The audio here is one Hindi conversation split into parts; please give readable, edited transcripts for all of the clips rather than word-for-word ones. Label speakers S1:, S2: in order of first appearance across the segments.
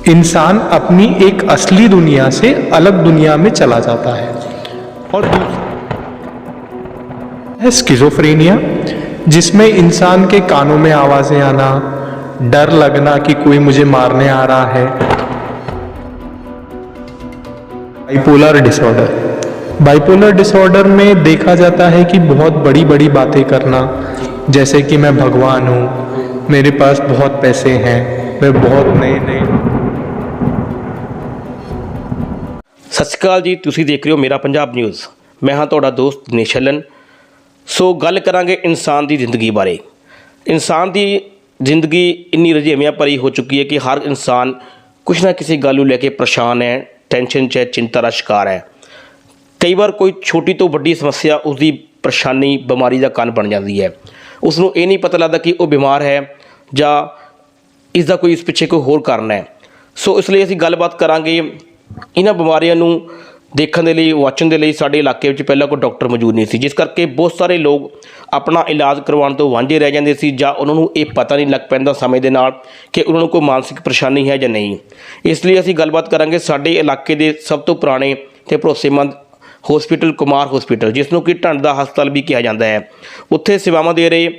S1: इंसान अपनी एक असली दुनिया से अलग दुनिया में चला जाता है। और दूसरा है स्किज़ोफ्रेनिया, जिसमें इंसान के कानों में आवाज़ें आना, डर लगना कि कोई मुझे मारने आ रहा है। बाइपोलर डिसऑर्डर, बाइपोलर डिसऑर्डर में देखा जाता है कि बहुत बड़ी बड़ी बातें करना, जैसे कि मैं भगवान हूँ, मेरे पास बहुत पैसे हैं, मैं बहुत नए नए।
S2: ਸਤਿ ਸ਼੍ਰੀ ਅਕਾਲ ਜੀ, ਤੁਸੀਂ ਦੇਖ ਰਹੇ ਹੋ ਮੇਰਾ ਪੰਜਾਬ ਨਿਊਜ਼। ਮੈਂ ਹਾਂ ਤੁਹਾਡਾ ਦੋਸਤ ਦਿਨੇਸ਼ ਹੱਲਨ। ਸੋ ਗੱਲ ਕਰਾਂਗੇ ਇਨਸਾਨ ਦੀ ਜ਼ਿੰਦਗੀ ਬਾਰੇ। ਇਨਸਾਨ ਦੀ ਜ਼ਿੰਦਗੀ ਇੰਨੀ ਰੁਝੇਵਿਆਂ ਭਰੀ ਹੋ ਚੁੱਕੀ ਹੈ ਕਿ ਹਰ ਇਨਸਾਨ ਕੁਛ ਨਾ ਕਿਸੇ ਗੱਲ ਨੂੰ ਲੈ ਕੇ ਪਰੇਸ਼ਾਨ ਹੈ, ਟੈਨਸ਼ਨ 'ਚ ਹੈ, ਚਿੰਤਾ ਦਾ ਸ਼ਿਕਾਰ ਹੈ। ਕਈ ਵਾਰ ਕੋਈ ਛੋਟੀ ਤੋਂ ਵੱਡੀ ਸਮੱਸਿਆ ਉਸਦੀ ਪਰੇਸ਼ਾਨੀ, ਬਿਮਾਰੀ ਦਾ ਕਾਰਨ ਬਣ ਜਾਂਦੀ ਹੈ। ਉਸ ਨੂੰ ਇਹ ਨਹੀਂ ਪਤਾ ਲੱਗਦਾ ਕਿ ਉਹ ਬਿਮਾਰ ਹੈ ਜਾਂ ਇਸ ਦਾ ਕੋਈ ਇਸ ਪਿੱਛੇ ਕੋਈ ਹੋਰ ਕਾਰਨ ਹੈ। ਸੋ ਇਸ ਲਈ ਅਸੀਂ ਗੱਲਬਾਤ ਕਰਾਂਗੇ। ਇਹਨਾਂ ਬਿਮਾਰੀਆਂ ਨੂੰ ਦੇਖਣ ਦੇ ਲਈ, ਵਾਚਣ ਦੇ ਲਈ ਸਾਡੇ ਇਲਾਕੇ ਵਿੱਚ ਪਹਿਲਾਂ ਕੋਈ ਡਾਕਟਰ ਮੌਜੂਦ ਨਹੀਂ ਸੀ, ਜਿਸ ਕਰਕੇ ਬਹੁਤ ਸਾਰੇ ਲੋਕ ਆਪਣਾ ਇਲਾਜ ਕਰਵਾਉਣ ਤੋਂ ਵਾਂਝੇ ਰਹਿ ਜਾਂਦੇ ਸੀ ਜਾਂ ਉਹਨਾਂ ਨੂੰ ਇਹ ਪਤਾ ਨਹੀਂ ਲੱਗ ਪੈਂਦਾ ਸਮੇਂ ਦੇ ਨਾਲ ਕਿ ਉਹਨਾਂ ਨੂੰ ਕੋਈ ਮਾਨਸਿਕ ਪਰੇਸ਼ਾਨੀ ਹੈ ਜਾਂ ਨਹੀਂ। ਇਸ ਲਈ ਅਸੀਂ ਗੱਲਬਾਤ ਕਰਾਂਗੇ ਸਾਡੇ ਇਲਾਕੇ ਦੇ ਸਭ ਤੋਂ ਪੁਰਾਣੇ ਅਤੇ ਭਰੋਸੇਮੰਦ ਹੌਸਪੀਟਲ ਕੁਮਾਰ ਹੌਸਪੀਟਲ, ਜਿਸ ਨੂੰ ਕਿ ਢੰਡ ਦਾ ਹਸਪਤਾਲ ਵੀ ਕਿਹਾ ਜਾਂਦਾ ਹੈ। ਉੱਥੇ ਸੇਵਾਵਾਂ ਦੇ ਰਹੇ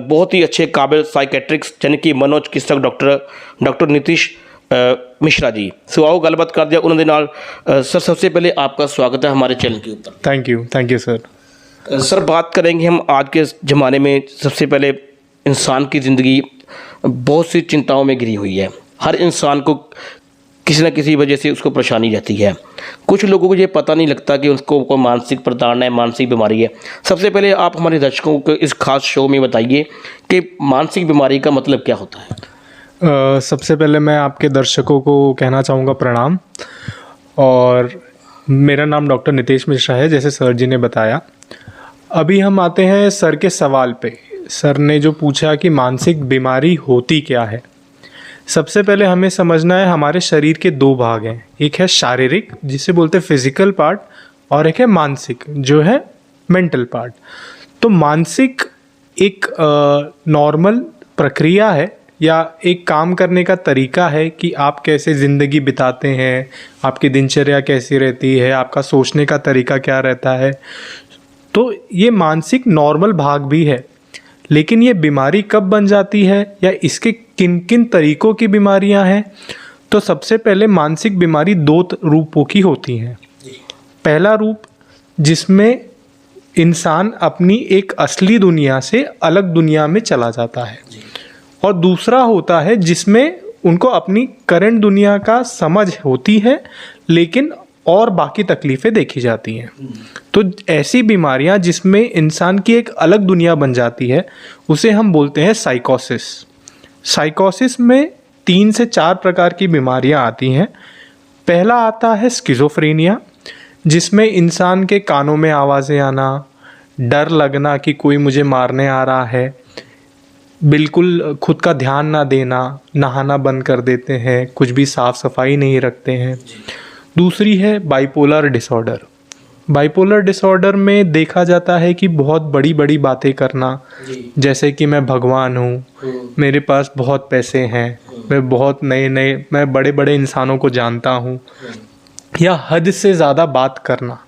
S2: ਬਹੁਤ ਹੀ ਅੱਛੇ ਕਾਬਿਲ ਸਾਈਕੈਟ੍ਰਿਕਸ यानी कि मनोचिकित्सक डॉक्टर नीतीश मिश्रा जी। सो आओ गलबात करते हैं उन्होंने नाल। सर, सबसे पहले आपका स्वागत है हमारे चैनल के ऊपर।
S1: Thank you sir.
S2: सर, बात करेंगे हम आज के ज़माने में। सबसे पहले इंसान की ज़िंदगी बहुत सी चिंताओं में घिरी हुई है। हर इंसान को किसी न किसी वजह से उसको परेशानी रहती है। कुछ लोगों को ये पता नहीं लगता कि उसको कोई मानसिक प्रताड़ना है, मानसिक बीमारी है। सबसे पहले आप हमारे दर्शकों को इस खास शो में बताइए कि मानसिक बीमारी का मतलब क्या होता है।
S1: सबसे पहले मैं आपके दर्शकों को कहना चाहूँगा प्रणाम। और मेरा नाम डॉक्टर नीतीश मिश्रा है, जैसे सर जी ने बताया। अभी हम आते हैं सर के सवाल पे। सर ने जो पूछा कि मानसिक बीमारी होती क्या है। सबसे पहले हमें समझना है हमारे शरीर के दो भाग हैं। एक है शारीरिक, जिसे बोलते हैं फिजिकल पार्ट, और एक है मानसिक, जो है मेंटल पार्ट। तो मानसिक एक नॉर्मल प्रक्रिया है या एक काम करने का तरीका है कि आप कैसे ज़िंदगी बिताते हैं, आपकी दिनचर्या कैसी रहती है, आपका सोचने का तरीका क्या रहता है। तो ये मानसिक नॉर्मल भाग भी है। लेकिन ये बीमारी कब बन जाती है या इसके किन किन तरीक़ों की बीमारियां हैं, तो सबसे पहले मानसिक बीमारी दो रूपों की होती हैं। पहला रूप जिसमें इंसान अपनी एक असली दुनिया से अलग दुनिया में चला जाता है, और दूसरा होता है जिसमें उनको अपनी करंट दुनिया का समझ होती है लेकिन और बाकी तकलीफ़ें देखी जाती हैं। तो ऐसी बीमारियां जिसमें इंसान की एक अलग दुनिया बन जाती है, उसे हम बोलते हैं साइकोसिस। साइकोसिस में 3 से 4 प्रकार की बीमारियां आती हैं। पहला आता है स्किज़ोफ्रेनिया, जिसमें इंसान के कानों में आवाज़ें आना, डर लगना कि कोई मुझे मारने आ रहा है, बिल्कुल खुद का ध्यान ना देना, नहाना बंद कर देते हैं, कुछ भी साफ़ सफाई नहीं रखते हैं। दूसरी है बाइपोलर डिसऑर्डर। बाइपोलर डिसऑर्डर में देखा जाता है कि बहुत बड़ी बड़ी बातें करना, जैसे कि मैं भगवान हूँ, मेरे पास बहुत पैसे हैं, मैं बड़े बड़े इंसानों को जानता हूँ, या हद से ज़्यादा बात करना,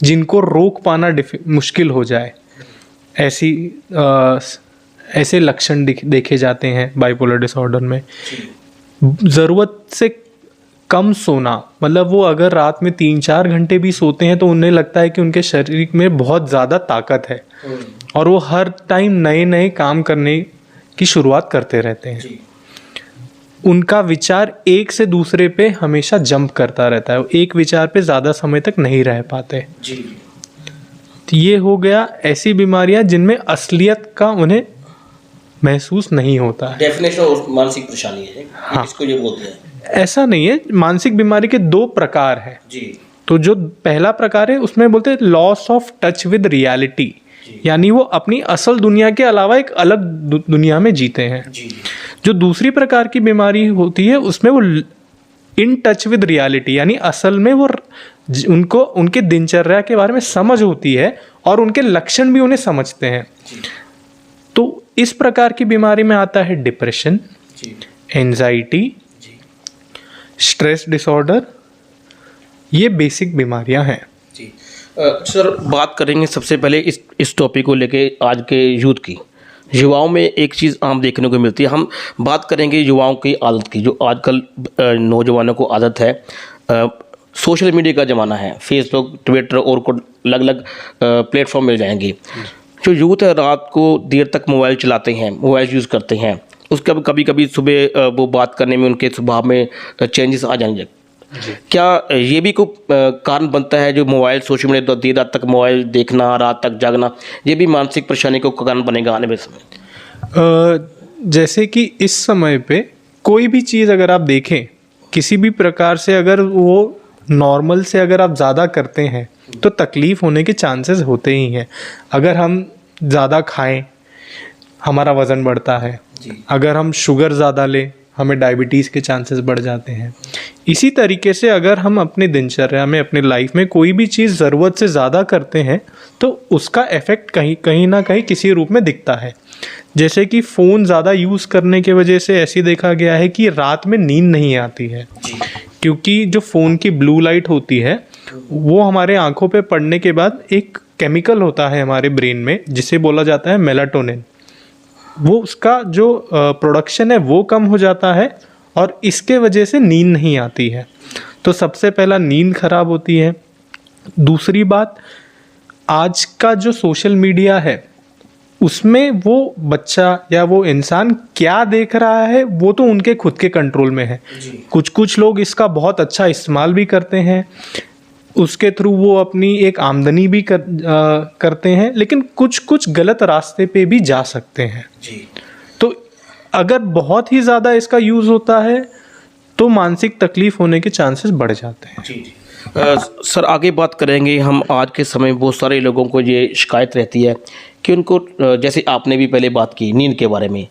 S1: जिनको रोक पाना मुश्किल हो जाए। ऐसे लक्षण देखे जाते हैं बाइपोलर डिसऑर्डर में। ज़रूरत से कम सोना, मतलब वो अगर रात में 3-4 घंटे भी सोते हैं तो उन्हें लगता है कि उनके शरीर में बहुत ज़्यादा ताकत है, और वो हर टाइम नए नए काम करने की शुरुआत करते रहते हैं। उनका विचार एक से दूसरे पे हमेशा जंप करता रहता है, एक विचार पे ज़्यादा समय तक नहीं रह पाते। तो ये हो गया ऐसी बीमारियां जिनमें असलियत का उन्हें महसूस नहीं होता है।
S2: डेफिनेशन ऑफ मानसिक परेशानी है। हाँ, इसको ये बोलते हैं।
S1: ऐसा नहीं है। मानसिक बीमारी के 2 प्रकार हैं जी। तो जो पहला प्रकार है उसमें बोलते हैं loss of touch with reality, यानी वो अपनी असल दुनिया के अलावा एक अलग दुनिया में जीते हैं जी। जो दूसरी प्रकार की बीमारी होती है उसमें वो इन टच विद रियलिटी, यानी असल में वो उनको उनके दिनचर्या के बारे में समझ होती है और उनके लक्षण भी उन्हें समझते हैं। तो इस प्रकार की बीमारी में आता है डिप्रेशन, एंजाइटी स्ट्रेस डिसऑर्डर, ये बेसिक बीमारियां हैं।
S2: जी सर, बात करेंगे सबसे पहले इस टॉपिक को लेके आज के यूथ की। युवाओं में एक चीज़ आम देखने को मिलती है, हम बात करेंगे युवाओं की आदत की, जो आजकल नौजवानों को आदत है। सोशल मीडिया का ज़माना है, फेसबुक, ट्विटर और को अलग अलग प्लेटफॉर्म मिल जाएंगे। जो यूथ है रात को देर तक मोबाइल चलाते हैं, मोबाइल यूज़ करते हैं, उसका कभी कभी सुबह वो बात करने में उनके स्वभाव में चेंजेस आ जाएंगे। क्या ये भी कोई कारण बनता है, जो मोबाइल सोशल मीडिया देर रात तक मोबाइल देखना, रात तक जागना, ये भी मानसिक परेशानी को कारण बनेगा आने वाले समय?
S1: जैसे कि इस समय पे कोई भी चीज़ अगर आप देखें, किसी भी प्रकार से अगर वो नॉर्मल से अगर आप ज़्यादा करते हैं तो तकलीफ़ होने के चांसेस होते ही हैं। अगर हम ज़्यादा खाएं, हमारा वज़न बढ़ता है। अगर हम शुगर ज़्यादा लें, हमें डायबिटीज़ के चांसेस बढ़ जाते हैं। इसी तरीके से अगर हम अपनी दिनचर्या में, अपनी लाइफ में कोई भी चीज़ ज़रूरत से ज़्यादा करते हैं तो उसका इफ़ेक्ट कहीं ना कहीं किसी रूप में दिखता है। जैसे कि फ़ोन ज़्यादा यूज़ करने के वजह से ऐसी देखा गया है कि रात में नींद नहीं आती है, क्योंकि जो फ़ोन की ब्लू लाइट होती है वो हमारे आँखों पे पड़ने के बाद एक केमिकल होता है हमारे ब्रेन में जिसे बोला जाता है मेलाटोनिन। वो उसका जो प्रोडक्शन है वो कम हो जाता है और इसके वजह से नींद नहीं आती है। तो सबसे पहला नींद खराब होती है। दूसरी बात, आज का जो सोशल मीडिया है उसमें वो बच्चा या वो इंसान क्या देख रहा है वो तो उनके खुद के कंट्रोल में है। कुछ लोग इसका बहुत अच्छा इस्तेमाल भी करते हैं, उसके थ्रू वो अपनी एक आमदनी भी करते हैं, लेकिन कुछ गलत रास्ते पे भी जा सकते हैं। तो अगर बहुत ही ज़्यादा इसका यूज़ होता है तो मानसिक तकलीफ होने के चांसेस बढ़ जाते हैं।
S2: सर आगे बात करेंगे हम। आज के समय में बहुत सारे लोगों को ये शिकायत रहती है कि उनको, जैसे आपने भी पहले बात की नींद के बारे में,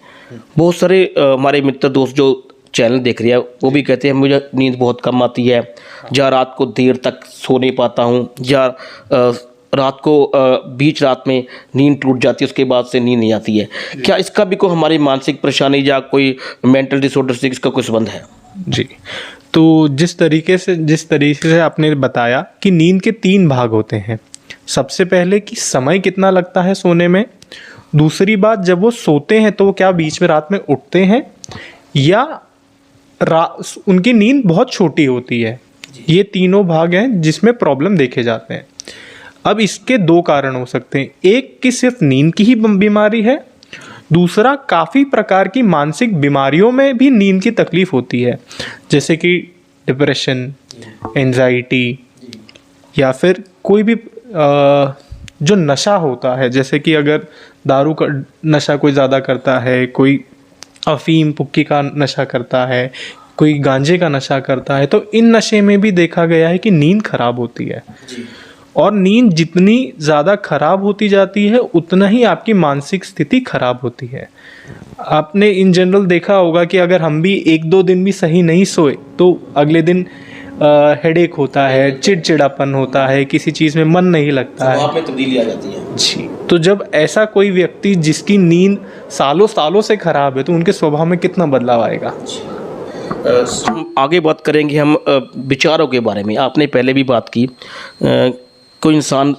S2: बहुत सारे हमारे मित्र दोस्त जो चैनल देख रहे हैं वो भी कहते हैं मुझे नींद बहुत कम आती है, या रात को देर तक सो नहीं पाता हूँ, या रात को बीच रात में नींद टूट जाती है, उसके बाद से नींद नहीं आती है। क्या इसका भी कोई हमारी मानसिक परेशानी या कोई मेंटल डिसऑर्डर से इसका कोई संबंध है?
S1: जी, तो जिस तरीके से आपने बताया कि नींद के 3 भाग होते हैं। सबसे पहले कि समय कितना लगता है सोने में। दूसरी बात, जब वो सोते हैं तो वो क्या बीच में रात में उठते हैं या उनकी नींद बहुत छोटी होती है। ये तीनों भाग हैं जिसमें प्रॉब्लम देखे जाते हैं। अब इसके 2 कारण हो सकते हैं। एक कि सिर्फ नींद की ही बीमारी है, दूसरा काफ़ी प्रकार की मानसिक बीमारियों में भी नींद की तकलीफ होती है, जैसे कि डिप्रेशन, एंजाइटी, या फिर कोई भी जो नशा होता है, जैसे कि अगर दारू का नशा कोई ज़्यादा करता है, कोई अफीम पुक्की का नशा करता है, कोई गांजे का नशा करता है, तो इन नशे में भी देखा गया है कि नींद खराब होती है। और नींद जितनी ज़्यादा खराब होती जाती है उतना ही आपकी मानसिक स्थिति खराब होती है। आपने इन जनरल देखा होगा कि अगर हम भी 1-2 दिन भी सही नहीं सोए तो अगले दिन हेडेक होता है, चिड़चिड़ापन होता है, किसी चीज़ में मन नहीं लगता है,
S2: स्वभाव में तब्दीली आ जाती है।
S1: जी, तो जब ऐसा कोई व्यक्ति जिसकी नींद सालों सालों से खराब है तो उनके स्वभाव में कितना बदलाव आएगा।
S2: आगे बात करेंगे हम विचारों के बारे में। आपने पहले भी बात की, कोई इंसान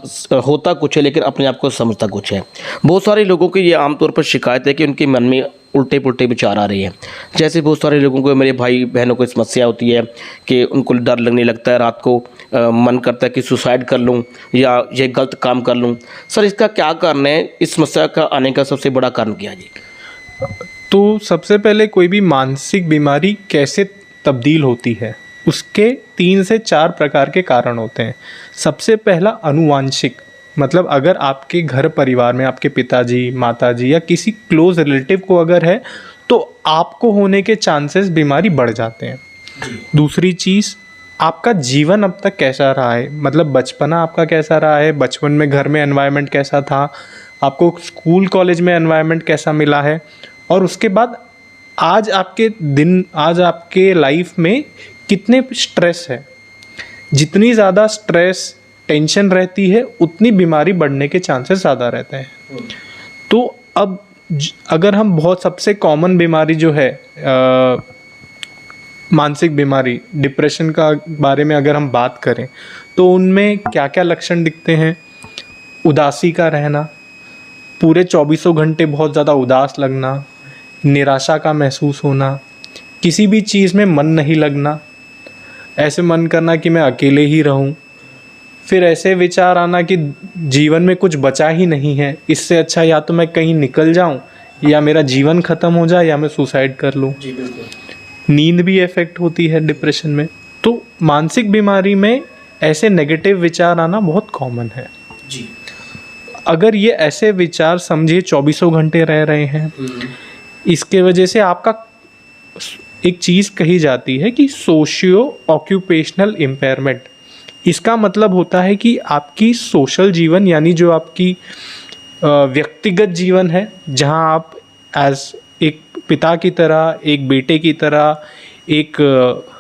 S2: होता कुछ है लेकिन अपने आप को समझता कुछ है। बहुत सारे लोगों की ये आमतौर पर शिकायत है कि उनके मन में उल्टे पुल्टे विचार आ रहे हैं। जैसे बहुत सारे लोगों को, मेरे भाई बहनों को समस्या होती है कि उनको डर लगने लगता है, रात को मन करता है कि सुसाइड कर लूं या ये गलत काम कर लूं। सर इसका क्या कारण है? इस समस्या का आने का सबसे बड़ा कारण क्या है जी?
S1: तो सबसे पहले कोई भी मानसिक बीमारी कैसे तब्दील होती है, उसके 3 से 4 प्रकार के कारण होते हैं। सबसे पहला अनुवांशिक, मतलब अगर आपके घर परिवार में आपके पिताजी, माताजी या किसी क्लोज रिलेटिव को अगर है तो आपको होने के चांसेस बीमारी बढ़ जाते हैं। दूसरी चीज़, आपका जीवन अब तक कैसा रहा है, मतलब बचपना आपका कैसा रहा है, बचपन में घर में एनवायरनमेंट कैसा था, आपको स्कूल कॉलेज में एनवायरनमेंट कैसा मिला है, और उसके बाद आज आपके लाइफ में कितने स्ट्रेस है। जितनी ज़्यादा स्ट्रेस टेंशन रहती है उतनी बीमारी बढ़ने के चांसेस ज़्यादा रहते हैं। तो अब अगर हम बहुत सबसे कॉमन बीमारी जो है मानसिक बीमारी डिप्रेशन का बारे में अगर हम बात करें तो उनमें क्या क्या लक्षण दिखते हैं। उदासी का रहना, पूरे 24 घंटे बहुत ज़्यादा उदास लगना, निराशा का महसूस होना, किसी भी चीज़ में मन नहीं लगना, ऐसे मन करना कि मैं अकेले ही रहूं, फिर ऐसे विचार आना कि जीवन में कुछ बचा ही नहीं है, इससे अच्छा या तो मैं कहीं निकल जाऊं या मेरा जीवन ख़त्म हो जाए या मैं सुसाइड कर लूं।
S2: जी बिल्कुल।
S1: नींद भी इफ़ेक्ट होती है डिप्रेशन में। तो मानसिक बीमारी में ऐसे नेगेटिव विचार आना बहुत कॉमन है।
S2: जी।
S1: अगर ये ऐसे विचार समझिए 24 घंटे रह रहे हैं, इसके वजह से आपका एक चीज़ कही जाती है कि सोशियो ऑक्यूपेशनल इम्पेयरमेंट। इसका मतलब होता है कि आपकी सोशल जीवन यानी जो आपकी व्यक्तिगत जीवन है, जहां आप एज एक पिता की तरह, एक बेटे की तरह, एक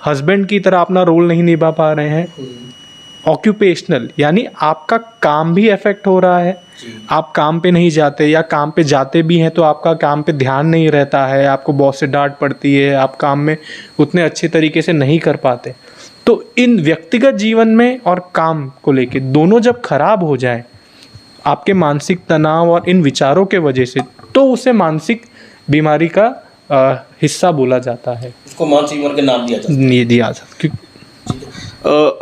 S1: हस्बैंड की तरह अपना रोल नहीं निभा पा रहे हैं। ऑक्यूपेशनल यानी आपका काम भी अफेक्ट हो रहा है, आप काम पे नहीं जाते या काम पे जाते भी हैं तो आपका काम पे ध्यान नहीं रहता है, आपको बॉस से डांट पड़ती है, आप काम में उतने अच्छे तरीके से नहीं कर पाते। तो इन व्यक्तिगत जीवन में और काम को लेके दोनों जब खराब हो जाए आपके मानसिक तनाव और इन विचारों के वजह से, तो उसे मानसिक बीमारी का हिस्सा बोला जाता है,
S2: उसको मानसिक बीमारी का नाम दिया जाता है।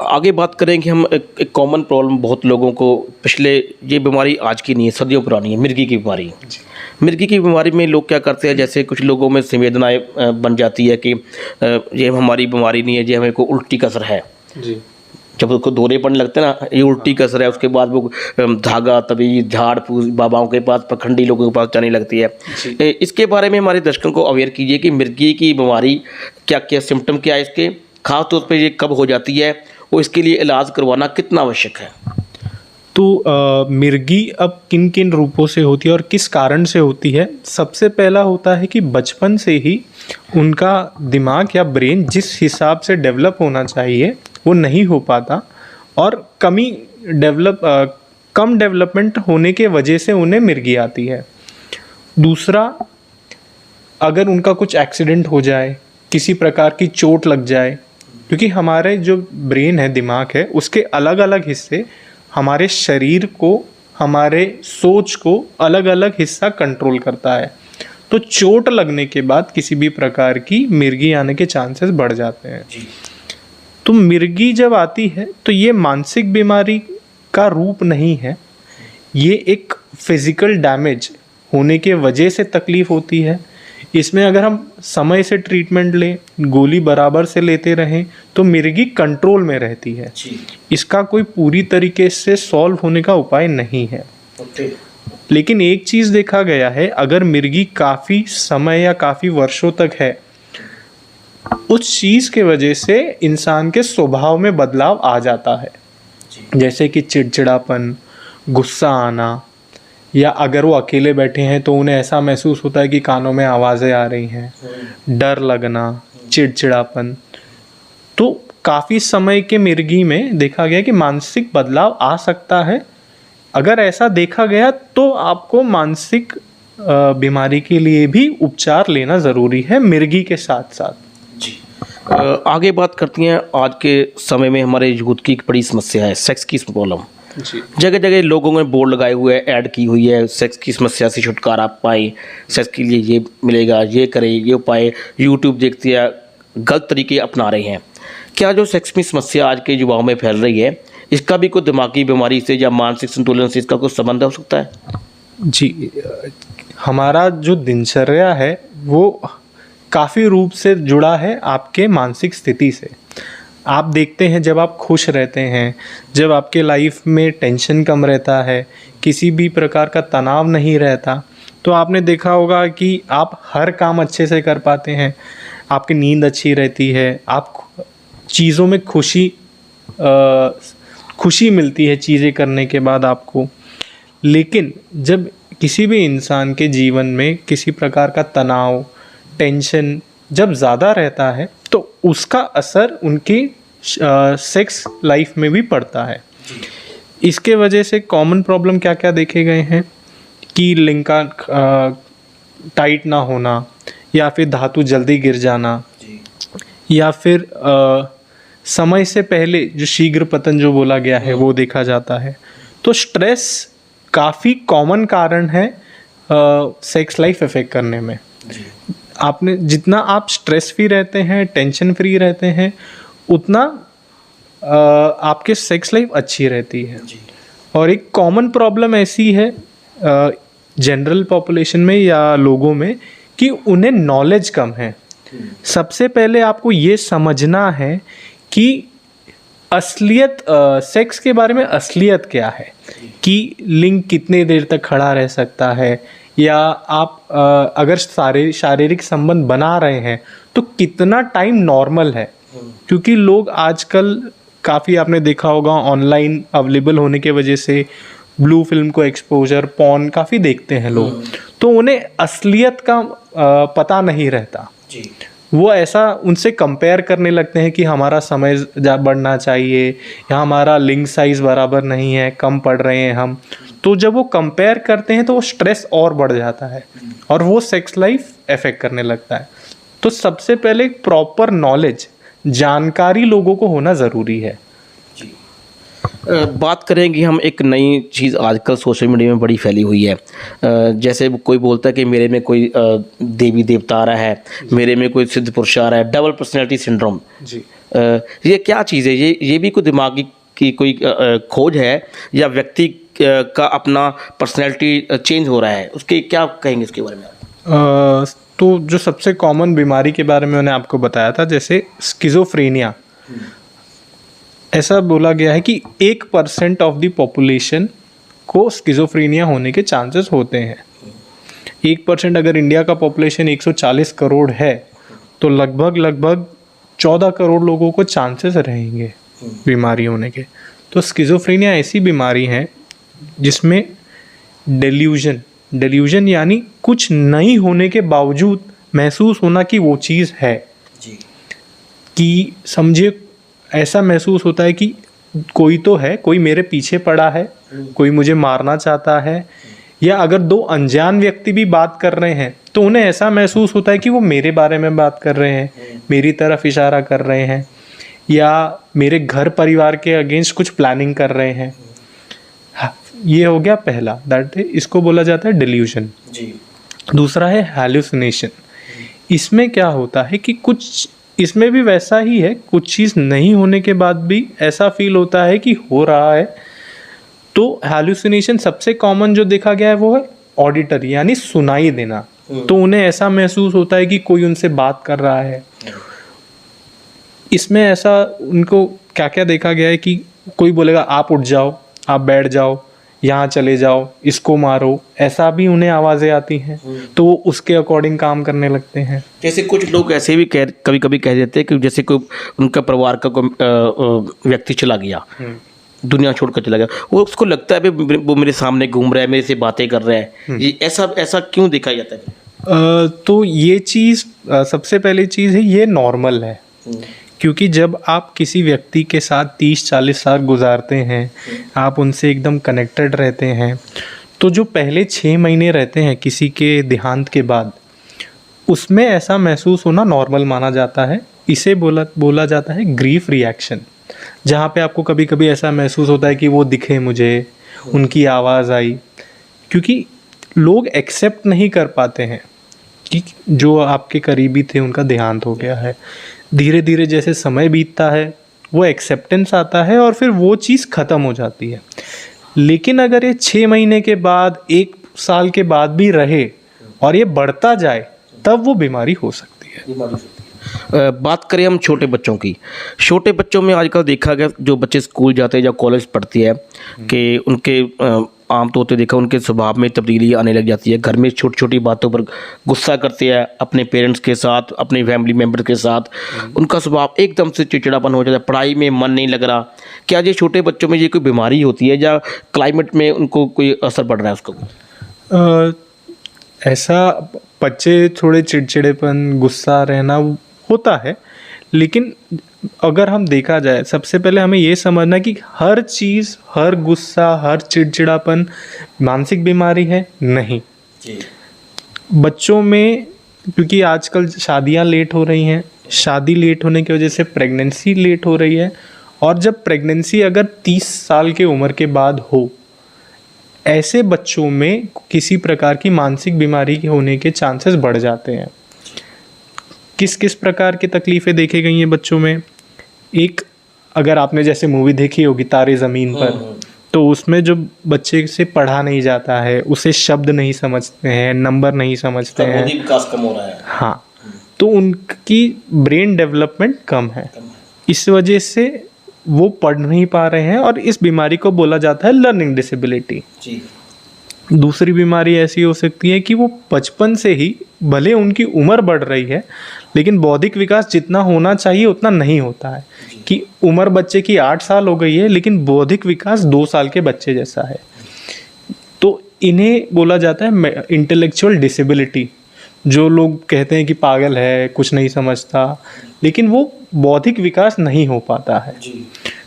S2: आगे बात करेंगे हम एक कॉमन प्रॉब्लम बहुत लोगों को, पिछले ये बीमारी आज की नहीं है, सदियों पुरानी है, मिर्गी की बीमारी। मिर्गी की बीमारी में लोग क्या करते हैं, जैसे कुछ लोगों में संवेदनाएं बन जाती है कि ये हमारी बीमारी नहीं है, ये हमें को उल्टी कसर है।
S1: जी।
S2: जब उसको दौरे पड़ने लगते हैं ना, ये उल्टी कसर है, उसके बाद वो धागा तभी झाड़ फूस बाबाओं के पास, पखंडी लोगों के पास जाने लगती है। इसके बारे में हमारे दर्शकों को अवेयर कीजिए कि मिर्गी की बीमारी क्या क्या सिम्टम क्या है इसके, खास तौर पे ये कब हो जाती है और इसके लिए इलाज करवाना कितना आवश्यक है।
S1: तो मिर्गी अब किन किन रूपों से होती है और किस कारण से होती है। सबसे पहला होता है कि बचपन से ही उनका दिमाग या ब्रेन जिस हिसाब से डेवलप होना चाहिए वो नहीं हो पाता और कम डेवलपमेंट होने के वजह से उन्हें मिर्गी आती है। दूसरा, अगर उनका कुछ एक्सीडेंट हो जाए, किसी प्रकार की चोट लग जाए, क्योंकि हमारे जो ब्रेन है, दिमाग है, उसके अलग अलग हिस्से हमारे शरीर को, हमारे सोच को अलग अलग हिस्सा कंट्रोल करता है। तो चोट लगने के बाद किसी भी प्रकार की मिर्गी आने के चांसेस बढ़ जाते हैं। तो मिर्गी जब आती है तो ये मानसिक बीमारी का रूप नहीं है, ये एक फिजिकल डैमेज होने के वजह से तकलीफ होती है। इसमें अगर हम समय से ट्रीटमेंट लें, गोली बराबर से लेते रहें तो मिर्गी कंट्रोल में रहती है। इसका कोई पूरी तरीके से सॉल्व होने का उपाय नहीं है। लेकिन एक चीज़ देखा गया है, अगर मिर्गी काफ़ी समय या काफ़ी वर्षों तक है, उस चीज़ के वजह से इंसान के स्वभाव में बदलाव आ जाता है, जैसे कि चिड़चिड़ापन, गुस्सा आना, या अगर वो अकेले बैठे हैं तो उन्हें ऐसा महसूस होता है कि कानों में आवाज़ें आ रही हैं, डर लगना, चिड़चिड़ापन। तो काफ़ी समय के मिर्गी में देखा गया कि मानसिक बदलाव आ सकता है। अगर ऐसा देखा गया तो आपको मानसिक बीमारी के लिए भी उपचार लेना ज़रूरी है, मिर्गी के साथ साथ।
S2: जी। आगे बात करती हैं, आज के समय में हमारे यूथ की एक बड़ी समस्या है सेक्स की प्रॉब्लम। जगह जगह लोगों ने बोर्ड लगाए हुए हैं, ऐड की हुई है, सेक्स की समस्या से छुटकारा पाए, सेक्स के लिए ये मिलेगा, ये करें, ये उपाय। यूट्यूब देखते हैं, गलत तरीके अपना रहे हैं। क्या जो सेक्स की समस्या आज के युवाओं में फैल रही है, इसका भी कोई दिमागी बीमारी से या मानसिक संतुलन से इसका कुछ संबंध हो सकता है?
S1: जी, हमारा जो दिनचर्या है वो काफ़ी रूप से जुड़ा है आपके मानसिक स्थिति से। आप देखते हैं, जब आप खुश रहते हैं, जब आपके लाइफ में टेंशन कम रहता है, किसी भी प्रकार का तनाव नहीं रहता, तो आपने देखा होगा कि आप हर काम अच्छे से कर पाते हैं, आपकी नींद अच्छी रहती है, आप चीज़ों में खुशी मिलती है चीज़ें करने के बाद आपको। लेकिन जब किसी भी इंसान के जीवन में किसी प्रकार का तनाव, टेंशन जब ज़्यादा रहता है तो उसका असर उनकी सेक्स लाइफ में भी पड़ता है। इसके वजह से कॉमन प्रॉब्लम क्या क्या देखे गए हैं कि लिंग का टाइट ना होना, या फिर धातु जल्दी गिर जाना, या फिर समय से पहले जो शीघ्र पतन जो बोला गया है वो देखा जाता है। तो स्ट्रेस काफ़ी कॉमन कारण है सेक्स लाइफ इफेक्ट करने में। आपने जितना आप स्ट्रेस फ्री रहते हैं, टेंशन फ्री रहते हैं, उतना आपके सेक्स लाइफ अच्छी रहती है। और एक कॉमन प्रॉब्लम ऐसी है जनरल पॉपुलेशन में या लोगों में कि उन्हें नॉलेज कम है। सबसे पहले आपको ये समझना है कि असलियत सेक्स के बारे में असलियत क्या है, कि लिंग कितने देर तक खड़ा रह सकता है, या आप अगर शारीरिक संबंध बना रहे हैं तो कितना टाइम नॉर्मल है। क्योंकि लोग आजकल काफ़ी, आपने देखा होगा, ऑनलाइन अवेलेबल होने के वजह से ब्लू फिल्म को एक्सपोजर, पॉर्न काफ़ी देखते हैं लोग, तो उन्हें असलियत का पता नहीं रहता। वो ऐसा उनसे कंपेयर करने लगते हैं कि हमारा समय बढ़ना चाहिए, या हमारा लिंग साइज बराबर नहीं है, कम पड़ रहे हैं हम। तो जब वो कंपेयर करते हैं तो वो स्ट्रेस और बढ़ जाता है और वो सेक्स लाइफ इफेक्ट करने लगता है। तो सबसे पहले प्रॉपर नॉलेज, जानकारी लोगों को होना ज़रूरी है।
S2: बात करेंगे हम एक नई चीज़ आजकल सोशल मीडिया में बड़ी फैली हुई है। जैसे कोई बोलता है कि मेरे में कोई देवी देवता आ रहा है, मेरे में कोई सिद्ध पुरुष आ रहा है, डबल पर्सनैलिटी सिंड्रोम।
S1: जी,
S2: ये क्या चीज़ है? ये भी कोई दिमागी की कोई खोज है, या व्यक्ति का अपना पर्सनैलिटी चेंज हो रहा है? उसके क्या कहेंगे इसके बारे में?
S1: तो जो सबसे कॉमन बीमारी के बारे में मैंने आपको बताया था, जैसे स्किज़ोफ्रेनिया, ऐसा बोला गया है कि 1% ऑफ द पॉपुलेशन को स्किज़ोफ्रेनिया होने के चांसेस होते हैं। 1% अगर इंडिया का पॉपुलेशन 140 करोड़ है तो लगभग 14 करोड़ लोगों को चांसेस रहेंगे बीमारी होने के। तो स्किज़ोफ्रेनिया ऐसी बीमारी है जिसमें डेल्यूजन यानी कुछ नहीं होने के बावजूद महसूस होना कि वो चीज़ है। कि समझिए, ऐसा महसूस होता है कि कोई तो है, कोई मेरे पीछे पड़ा है, कोई मुझे मारना चाहता है, या अगर दो अनजान व्यक्ति भी बात कर रहे हैं तो उन्हें ऐसा महसूस होता है कि वो मेरे बारे में बात कर रहे हैं, मेरी तरफ इशारा कर रहे हैं, या मेरे घर परिवार के अगेंस्ट कुछ प्लानिंग कर रहे हैं। ये हो गया पहला, दैट है, इसको बोला जाता है डिल्यूजन। दूसरा है हैलुसिनेशन। इसमें क्या होता है कि कुछ, इसमें भी वैसा ही है, कुछ चीज़ नहीं होने के बाद भी ऐसा फील होता है कि हो रहा है। तो हैलुसिनेशन सबसे कॉमन जो देखा गया है वो है ऑडिटरी, यानी सुनाई देना। तो उन्हें ऐसा महसूस होता है कि कोई उनसे बात कर रहा है। इसमें ऐसा उनको क्या क्या देखा गया है कि कोई बोलेगा आप उठ जाओ, आप बैठ जाओ, यहाँ चले जाओ, इसको मारो, ऐसा भी उन्हें आवाज़ें आती हैं, तो वो उसके अकॉर्डिंग काम करने लगते हैं।
S2: जैसे कुछ लोग ऐसे भी कभी कभी कह देते हैं कि जैसे कोई उनका परिवार का कोई व्यक्ति चला गया, दुनिया छोड़कर चला गया, वो उसको लगता है वो मेरे सामने घूम रहा है, मेरे से बातें कर रहा है। ये ऐसा क्यों देखा जाता है?
S1: तो ये चीज़, सबसे पहली चीज़ है, ये नॉर्मल है। क्योंकि जब आप किसी व्यक्ति के साथ 30-40 साल गुजारते हैं, आप उनसे एकदम कनेक्टेड रहते हैं, तो जो पहले 6 महीने रहते हैं किसी के देहांत के बाद, उसमें ऐसा महसूस होना नॉर्मल माना जाता है। इसे बोला जाता है ग्रीफ रिएक्शन, जहाँ पे आपको कभी कभी ऐसा महसूस होता है कि वो दिखे मुझे, उनकी आवाज़ आई, क्योंकि लोग एक्सेप्ट नहीं कर पाते हैं कि जो आपके करीबी थे उनका देहांत हो गया है। धीरे धीरे जैसे समय बीतता है वो एक्सेप्टेंस आता है और फिर वो चीज़ ख़त्म हो जाती है। लेकिन अगर ये 6 महीने के बाद, 1 साल के बाद भी रहे और ये बढ़ता जाए, तब वो बीमारी हो सकती है।
S2: बात करें हम छोटे बच्चों की। छोटे बच्चों में आजकल देखा गया, जो बच्चे स्कूल जाते हैं या कॉलेज पढ़ते हैं, कि उनके आमतौर पर देखा उनके स्वभाव में तब्दीली आने लग जाती है। घर में छोटी छोटी बातों पर गुस्सा करते हैं, अपने पेरेंट्स के साथ, अपने फैमिली मेम्बर के साथ उनका स्वभाव एकदम से चिड़चिड़ापन हो जाता है, पढ़ाई में मन नहीं लग रहा। क्या ये छोटे बच्चों में ये कोई बीमारी होती है, या क्लाइमेट में उनको कोई असर पड़ रहा है उसको?
S1: ऐसा बच्चे थोड़े चिड़चिड़ेपन, गुस्सा रहना होता है, लेकिन अगर हम देखा जाए, सबसे पहले हमें ये समझना कि हर चीज़, हर गुस्सा, हर चिड़चिड़ापन मानसिक बीमारी है नहीं। बच्चों में, क्योंकि आजकल शादियां लेट हो रही हैं, शादी लेट होने की वजह से प्रेगनेंसी लेट हो रही है, और जब प्रेगनेंसी अगर 30 साल की उम्र के बाद हो, ऐसे बच्चों में किसी प्रकार की मानसिक बीमारी के होने के चांसेस बढ़ जाते हैं। किस किस प्रकार की तकलीफ़ें देखी गई हैं बच्चों में? एक, अगर आपने जैसे मूवी देखी होगी तारे ज़मीन पर, तो उसमें जो बच्चे से पढ़ा नहीं जाता है, उसे शब्द नहीं समझते हैं, नंबर नहीं समझते हैं,
S2: बौद्धिक विकास कम हो रहा है।
S1: हाँ, तो उनकी ब्रेन डेवलपमेंट कम है, इस वजह से वो पढ़ नहीं पा रहे हैं, और इस बीमारी को बोला जाता है लर्निंग डिसेबिलिटी।
S2: जी।
S1: दूसरी बीमारी ऐसी हो सकती है कि वो बचपन से ही, भले उनकी उम्र बढ़ रही है, लेकिन बौद्धिक विकास जितना होना चाहिए उतना नहीं होता है, कि उम्र बच्चे की 8 साल हो गई है लेकिन बौद्धिक विकास 2 साल के बच्चे जैसा है। तो इन्हें बोला जाता है इंटेलेक्चुअल डिसेबिलिटी। जो लोग कहते हैं कि पागल है, कुछ नहीं समझता, लेकिन वो बौद्धिक विकास नहीं हो पाता है।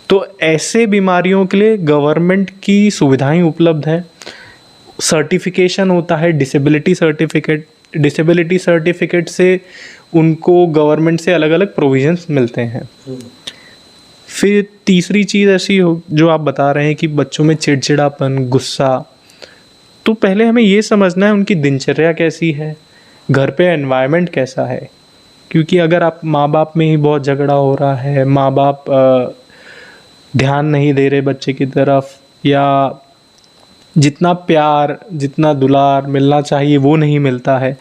S1: तो ऐसे बीमारियों के लिए गवर्नमेंट की सुविधाएं उपलब्ध हैं। सर्टिफिकेशन होता है डिसेबिलिटी सर्टिफिकेट। डिसेबिलिटी सर्टिफिकेट से उनको गवर्नमेंट से अलग अलग प्रोविजंस मिलते हैं। फिर तीसरी चीज़ ऐसी हो जो आप बता रहे हैं कि बच्चों में चिड़चिड़ापन, गुस्सा, तो पहले हमें ये समझना है उनकी दिनचर्या कैसी है, घर पे एनवायरनमेंट कैसा है। क्योंकि अगर आप माँ बाप में ही बहुत झगड़ा हो रहा है, माँ बाप ध्यान नहीं दे रहे बच्चे की तरफ, या जितना प्यार, जितना दुलार मिलना चाहिए वो नहीं मिलता है,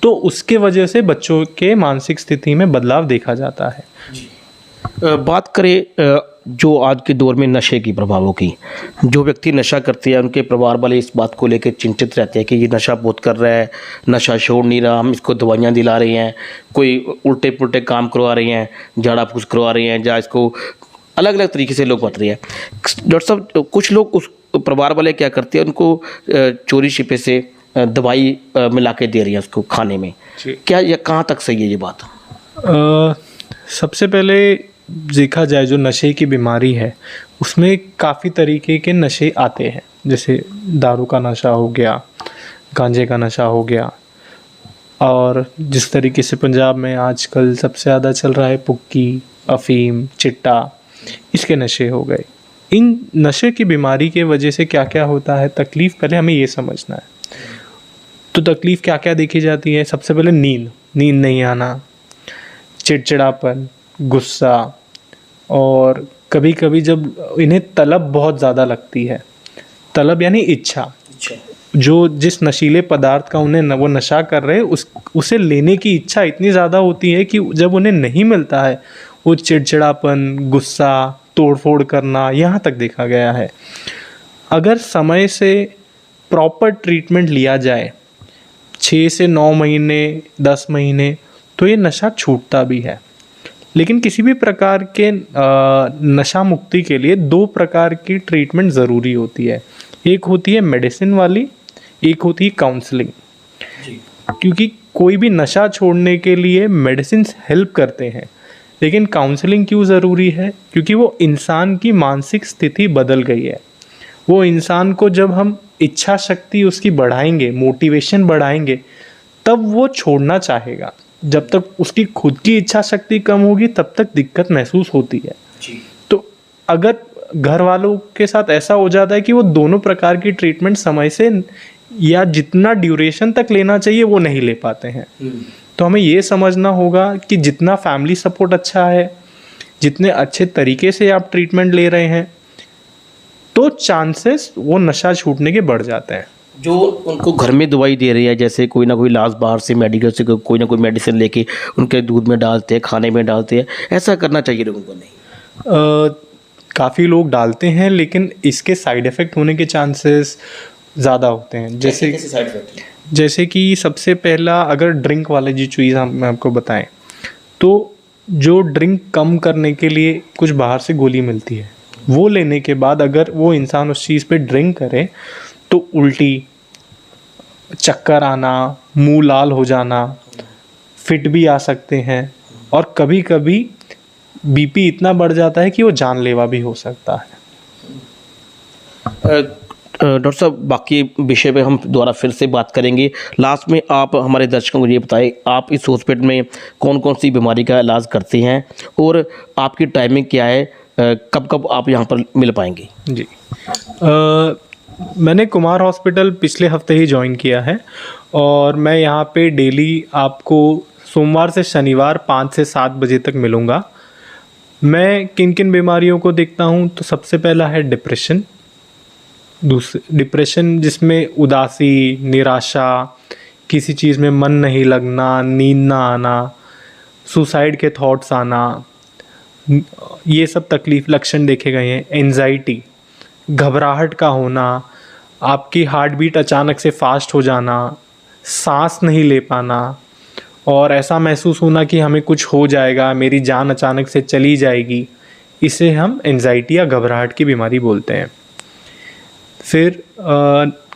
S1: तो उसके वजह से बच्चों के मानसिक स्थिति में बदलाव देखा जाता है।
S2: बात करें जो आज के दौर में नशे की प्रभावों की, जो व्यक्ति नशा करते हैं उनके परिवार वाले इस बात को लेकर चिंतित रहते हैं कि ये नशा बहुत कर रहा है, नशा छोड़ नहीं रहा, हम इसको दवाइयाँ दिला रहे हैं, कोई उल्टे पुल्टे काम करवा रहे हैं, झाड़ा फूस करवा रहे हैं, या इसको अलग अलग तरीके से लोग बता रहे हैं। डॉक्टर साहब, कुछ लोग उस परिवार वाले क्या करते हैं, उनको चोरी छिपे से दवाई मिला के दे रही है उसको खाने में, क्या ये कहाँ तक सही है ये बात?
S1: सबसे पहले देखा जाए जो नशे की बीमारी है उसमें काफ़ी तरीके के नशे आते हैं, जैसे दारू का नशा हो गया, गांजे का नशा हो गया, और जिस तरीके से पंजाब में आजकल सबसे ज़्यादा चल रहा है पुक्की, अफीम, चिट्टा, इसके नशे हो गए। इन नशे की बीमारी के वजह से क्या क्या होता है तकलीफ़, पहले हमें ये समझना है। तो तकलीफ़ क्या क्या देखी जाती है? सबसे पहले नींद नहीं आना, चिड़चिड़ापन, गुस्सा, और कभी कभी जब इन्हें तलब बहुत ज़्यादा लगती है, तलब यानी इच्छा, जो जिस नशीले पदार्थ का उन्हें वो नशा कर रहे उसे लेने की इच्छा इतनी ज़्यादा होती है कि जब उन्हें नहीं मिलता है वो चिड़चिड़ापन, गुस्सा, तोड़फोड़ करना, यहाँ तक देखा गया है। अगर समय से प्रॉपर ट्रीटमेंट लिया जाए, 6 से 9 महीने, 10 महीने, तो ये नशा छूटता भी है। लेकिन किसी भी प्रकार के नशा मुक्ति के लिए 2 प्रकार की ट्रीटमेंट ज़रूरी होती है। एक होती है मेडिसिन वाली, एक होती है काउंसलिंग। क्योंकि कोई भी नशा छोड़ने के लिए मेडिसिन हेल्प करते हैं, लेकिन काउंसलिंग क्यों ज़रूरी है? क्योंकि वो इंसान की मानसिक स्थिति बदल गई है। वो इंसान को जब हम इच्छा शक्ति उसकी बढ़ाएंगे, मोटिवेशन बढ़ाएंगे, तब वो छोड़ना चाहेगा। जब तक उसकी खुद की इच्छा शक्ति कम होगी तब तक दिक्कत महसूस होती है। तो अगर घर वालों के साथ ऐसा हो जाता है कि वो दोनों प्रकार की ट्रीटमेंट समय से या जितना ड्यूरेशन तक लेना चाहिए वो नहीं ले पाते हैं, तो हमें ये समझना होगा कि जितना फैमिली सपोर्ट अच्छा है, जितने अच्छे तरीके से आप ट्रीटमेंट ले रहे हैं, तो चांसेस वो नशा छूटने के बढ़ जाते हैं।
S2: जो उनको घर में दवाई दे रही है, जैसे कोई ना कोई इलाज बाहर से मेडिकल से कोई ना कोई मेडिसिन लेके उनके दूध में डालते हैं, खाने में डालते हैं, ऐसा करना चाहिए लोगों को? नहीं,
S1: काफ़ी लोग डालते हैं, लेकिन इसके साइड इफ़ेक्ट होने के चांसेस ज़्यादा होते हैं। जैसे कि सबसे पहला, अगर ड्रिंक वाले जी चीज़ हम आपको बताएं, तो जो ड्रिंक कम करने के लिए कुछ बाहर से गोली मिलती है, वो लेने के बाद अगर वो इंसान उस चीज़ पे ड्रिंक करे तो उल्टी, चक्कर आना, मुंह लाल हो जाना, फिट भी आ सकते हैं, और कभी कभी बीपी इतना बढ़ जाता है कि वो जानलेवा भी हो सकता है।
S2: डॉक्टर साहब, बाकी विषय पे हम दोबारा फिर से बात करेंगे। लास्ट में आप हमारे दर्शकों को ये बताएं, आप इस हॉस्पिटल में कौन कौन सी बीमारी का इलाज करते हैं और आपकी टाइमिंग क्या है, कब कब आप यहाँ पर मिल पाएंगे?
S1: जी, मैंने कुमार हॉस्पिटल पिछले हफ्ते ही ज्वाइन किया है और मैं यहाँ पे डेली आपको सोमवार से शनिवार 5 से 7 बजे तक मिलूँगा। मैं किन किन बीमारियों को देखता हूँ, तो सबसे पहला है डिप्रेशन। डिप्रेशन जिसमें उदासी, निराशा, किसी चीज़ में मन नहीं लगना, नींद ना आना, सुसाइड के थॉट्स आना, ये सब लक्षण देखे गए हैं। एंजाइटी, घबराहट का होना, आपकी हार्ट बीट अचानक से फास्ट हो जाना, सांस नहीं ले पाना और ऐसा महसूस होना कि हमें कुछ हो जाएगा, मेरी जान अचानक से चली जाएगी, इसे हम एंजाइटी या घबराहट की बीमारी बोलते हैं। फिर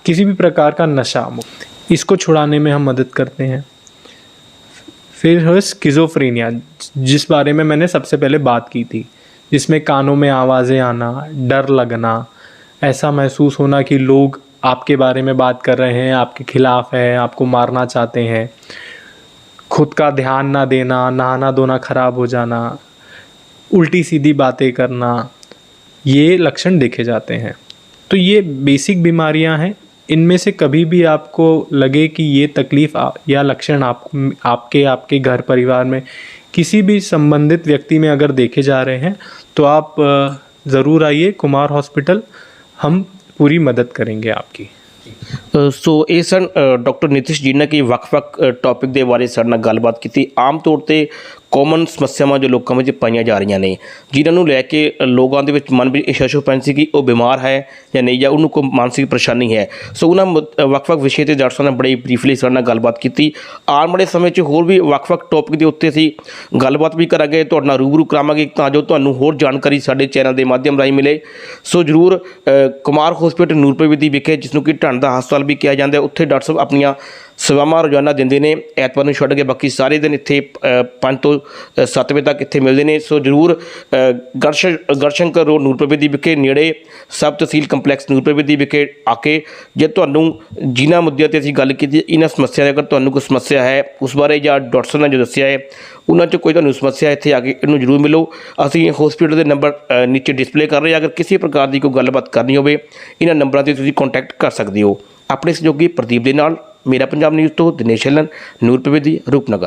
S1: किसी भी प्रकार का नशा मुक्ति, इसको छुड़ाने में हम मदद करते हैं। फिर है स्किज़ोफ्रेनिया, जिस बारे में मैंने सबसे पहले बात की थी, जिसमें कानों में आवाज़ें आना, डर लगना, ऐसा महसूस होना कि लोग आपके बारे में बात कर रहे हैं, आपके खिलाफ हैं, आपको मारना चाहते हैं, खुद का ध्यान ना देना, नहाना धोना खराब हो जाना, उल्टी सीधी बातें करना, ये लक्षण देखे जाते हैं। तो ये बेसिक बीमारियां हैं। इनमें से कभी भी आपको लगे कि ये तकलीफ़ या लक्षण आपके घर परिवार में किसी भी संबंधित व्यक्ति में अगर देखे जा रहे हैं, तो आप ज़रूर आइए कुमार हॉस्पिटल, हम पूरी मदद करेंगे आपकी।
S2: सो ਇਹ ਸਨ ਡਾਕਟਰ ਨਿਤਿਸ਼ ਜੀ ਨੇ ਕਿ ਵੱਖ-ਵੱਖ ਟੌਪਿਕ ਦੇ ਬਾਰੇ ਸਾਡੇ ਨਾਲ ਗੱਲਬਾਤ ਕੀਤੀ। ਆਮ ਤੌਰ ਤੇ ਕਾਮਨ ਸਮੱਸਿਆਵਾਂ ਜੋ ਲੋਕਾਂ ਵਿੱਚ ਪਾਈਆਂ ਜਾ ਰਹੀਆਂ ਨੇ, ਜਿਨ੍ਹਾਂ ਨੂੰ ਲੈ ਕੇ ਲੋਕਾਂ ਦੇ ਵਿੱਚ ਮਨ ਵਿੱਚ ਇਹ ਸ਼ੱਕ ਸੀ ਕਿ ਉਹ ਬਿਮਾਰ ਹੈ ਜਾਂ ਨਹੀਂ, ਜਾਂ ਉਹਨੂੰ ਕੋਈ ਮਾਨਸਿਕ ਪਰੇਸ਼ਾਨੀ ਹੈ। ਸੋ ਉਹਨਾਂ ਵੱਖ-ਵੱਖ ਵਿਸ਼ੇ ਤੇ ਡਾਕਟਰ ਸਾਹਿਬ ਨੇ ਬੜੀ ਬਰੀਫਲੀ ਸਾਡੇ ਨਾਲ ਗੱਲਬਾਤ ਕੀਤੀ। ਆਉਣ ਵਾਲੇ ਸਮੇਂ 'ਚ ਹੋਰ ਵੀ ਵੱਖ-ਵੱਖ ਟੌਪਿਕ ਦੇ ਉੱਤੇ ਅਸੀਂ ਗੱਲਬਾਤ ਵੀ ਕਰਾਂਗੇ, ਤੁਹਾਡੇ ਨਾਲ ਰੂਬਰੂ ਕਰਾਵਾਂਗੇ ਤਾਂ ਜੋ ਤੁਹਾਨੂੰ ਹੋਰ ਜਾਣਕਾਰੀ ਸਾਡੇ ਚੈਨਲ ਦੇ ਮਾਧਿਅਮ ਰਾਹੀਂ ਮਿਲੇ। ਸੋ ਜ਼ਰੂਰ ਕੁਮਾਰ ਹਸਪੀਟਲ ਨੂਰਪੁਰ ਵਿਖੇ ਵਿਖੇ, ਜਿਸ ਨੂੰ ਕਿ ਢੰਡ ਦਾ ਹਸਪਤਾਲ ਵੀ ਕਿਹਾ ਜਾਂਦਾ, ਉੱਥੇ ਡਾਕਟਰ ਸਾਹਿਬ ਆਪਣੀਆਂ ਸੇਵਾਵਾਂ ਰੋਜ਼ਾਨਾ ਦਿੰਦੇ ਨੇ। ਐਤਵਾਰ ਨੂੰ ਛੱਡ ਕੇ ਬਾਕੀ ਸਾਰੇ ਦਿਨ ਇੱਥੇ 5 ਤੋਂ 7 ਵਜੇ ਤੱਕ ਇੱਥੇ ਮਿਲਦੇ ਨੇ। ਸੋ ਜ਼ਰੂਰ ਗੜਸ਼ੰਕਰ ਰੋਡ ਨੂਰਪੁਰ ਵਿਖੇ ਨੇੜੇ ਸਬ ਤਹਿਸੀਲ ਕੰਪਲੈਕਸ ਨੂਰਪੁਰ ਵਿਖੇ ਆ ਕੇ, ਜੇ ਤੁਹਾਨੂੰ ਜਿਨ੍ਹਾਂ ਮੁੱਦਿਆਂ 'ਤੇ ਅਸੀਂ ਗੱਲ ਕੀਤੀ, ਇਹਨਾਂ ਸਮੱਸਿਆ ਅਗਰ ਤੁਹਾਨੂੰ ਕੋਈ ਸਮੱਸਿਆ ਹੈ ਉਸ ਬਾਰੇ, ਜਾਂ ਡਾਕਟਰ ਸਾਹਿਬ ਨੇ ਜੋ ਦੱਸਿਆ ਹੈ ਉਹਨਾਂ 'ਚ ਕੋਈ ਤੁਹਾਨੂੰ ਸਮੱਸਿਆ, ਇੱਥੇ ਆ ਕੇ ਇਹਨੂੰ ਜ਼ਰੂਰ ਮਿਲੋ। ਅਸੀਂ ਹਸਪੀਟਲ ਦੇ ਨੰਬਰ ਨੀਚੇ ਡਿਸਪਲੇ ਕਰ ਰਹੇ ਹਾਂ। ਅਗਰ ਕਿਸੇ ਪ੍ਰਕਾਰ ਦੀ ਕੋਈ ਗੱਲਬਾਤ ਕਰਨੀ ਹੋਵੇ, ਇਹਨਾਂ ਨੰਬਰਾਂ 'ਤੇ ਤੁਸੀਂ ਕੰਟੈਕਟ ਕਰ ਸਕਦੇ ਹੋ। ਆਪਣੇ ਸਹਿਯੋਗੀ ਪ੍ਰਦੀਪ ਦੇ ਨਾਲ, ਮੇਰਾ ਪੰਜਾਬ ਨਿਊਜ਼ ਤੋਂ ਦਿਨੇਸ਼ ਹੈਲਨ, ਨੂਰਪੁਰ ਰੂਪਨਗਰ।